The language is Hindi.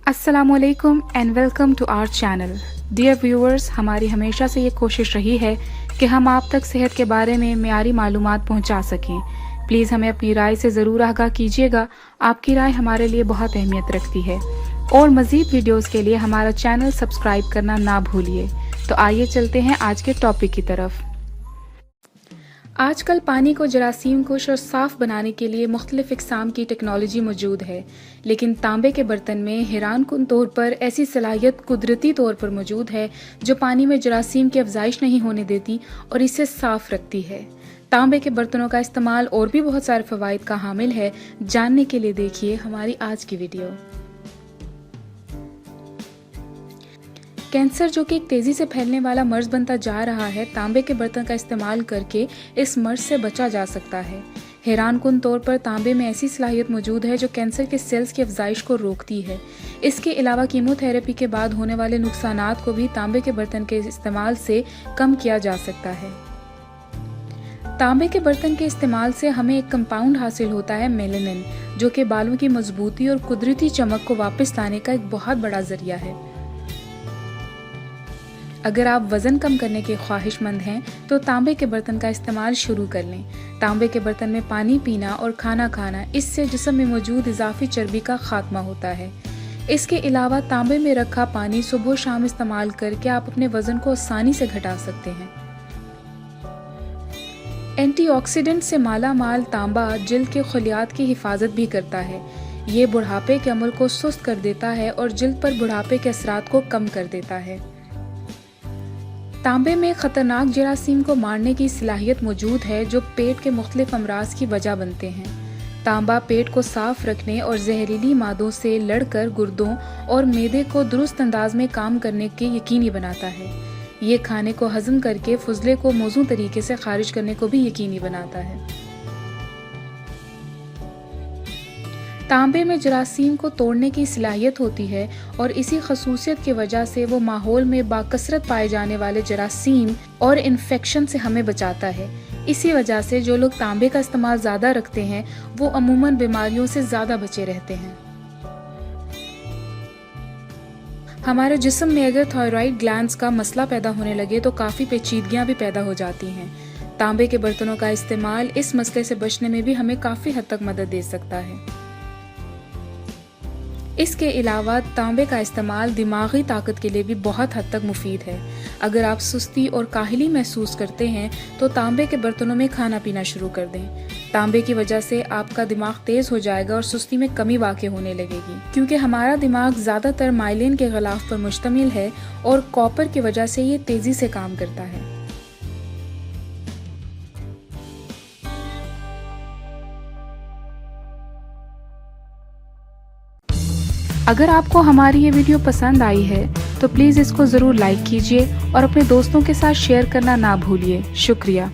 अस्सलामुअलैकुम and welcome to our channel. Dear viewers, हमारी हमेशा से ये कोशिश रही है कि हम आप तक सेहत के बारे में मियारी मालूमात पहुंचा सकें। प्लीज़ हमें अपनी राय से ज़रूर आगाह कीजिएगा। आपकी राय हमारे लिए बहुत अहमियत रखती है। और मज़ीद वीडियोस के लिए हमारा चैनल सब्सक्राइब करना ना भूलिए। तो आइए चलते हैं आज के टॉपिक की तरफ। आजकल पानी को जरासीम कुश और साफ़ बनाने के लिए मुख्तलिफ़ इक़साम की टेक्नोलॉजी मौजूद है, लेकिन तांबे के बर्तन में हैरानकुन तौर पर ऐसी सलाहियत कुदरती तौर पर मौजूद है जो पानी में जरासीम की अफजाइश नहीं होने देती और इसे साफ़ रखती है। तांबे के बर्तनों का इस्तेमाल और भी बहुत सारे फ़वाइद का हामिल है। जानने के लिए देखिए हमारी आज की वीडियो। कैंसर, जो कि एक तेज़ी से फैलने वाला मर्ज बनता जा रहा है, तांबे के बर्तन का इस्तेमाल करके इस मर्ज से बचा जा सकता है। हैरानकुन तौर पर तांबे में ऐसी सलाहियत मौजूद है जो कैंसर के सेल्स की अफजाइश को रोकती है। इसके अलावा कीमोथेरेपी के बाद होने वाले नुकसानात को भी तांबे के बर्तन के इस्तेमाल से कम किया जा सकता है। तांबे के बर्तन के इस्तेमाल से हमें एक कंपाउंड हासिल होता है, मेलानिन, जो कि बालों की मजबूती और कुदरती चमक को वापस लाने का एक बहुत बड़ा जरिया है। अगर आप वज़न कम करने के ख्वाहिशमंद हैं तो तांबे के बर्तन का इस्तेमाल शुरू कर लें। तांबे के बर्तन में पानी पीना और खाना खाना, इससे जिस्म में मौजूद इजाफी चर्बी का खात्मा होता है। इसके अलावा तांबे में रखा पानी सुबह शाम इस्तेमाल करके आप अपने वज़न को आसानी से घटा सकते हैं। एंटीऑक्सीडेंट से माला माल तांबा जिल्द के खलियात की हिफाजत भी करता है। ये बुढ़ापे के अमल को सुस्त कर देता है और जिल्द पर बुढ़ापे के असरात को कम कर देता है। तांबे में ख़तरनाक जरासीम को मारने की सलाहियत मौजूद है जो पेट के मुख्तलिफ अमराज की वजह बनते हैं। तांबा पेट को साफ रखने और जहरीली मादों से लड़कर गुर्दों और मैदे को दुरुस्त अंदाज में काम करने के यकीनी बनाता है। ये खाने को हजम करके फुजले को मौजूद तरीके से खारिज करने को भी यकीनी बनाता है। तांबे में जरासीम को तोड़ने की सलाहियत होती है और इसी खसूसियत की वजह से वो माहौल में बाकसरत पाए जाने वाले जरासीम और इन्फेक्शन से हमें बचाता है। इसी वजह से जो लोग तांबे का इस्तेमाल ज़्यादा रखते हैं वो अमूमन बीमारियों से ज़्यादा बचे रहते हैं। हमारे जिस्म में अगर थायराइड ग्लैंड्स का मसला पैदा होने लगे तो काफ़ी पेचीदगियाँ भी पैदा हो जाती हैं। तांबे के बर्तनों का इस्तेमाल इस मसले से बचने में भी हमें काफ़ी हद तक मदद दे सकता है। इसके अलावा तांबे का इस्तेमाल दिमागी ताकत के लिए भी बहुत हद तक मुफीद है। अगर आप सुस्ती और काहली महसूस करते हैं तो तांबे के बर्तनों में खाना पीना शुरू कर दें। तांबे की वजह से आपका दिमाग तेज़ हो जाएगा और सुस्ती में कमी वाक़ई होने लगेगी, क्योंकि हमारा दिमाग ज़्यादातर माइलिन के ग़िलाफ़ पर मुश्तमिल है और कॉपर की वजह से ये तेज़ी से काम करता है। अगर आपको हमारी ये वीडियो पसंद आई है तो प्लीज़ इसको ज़रूर लाइक कीजिए और अपने दोस्तों के साथ शेयर करना ना भूलिए। शुक्रिया।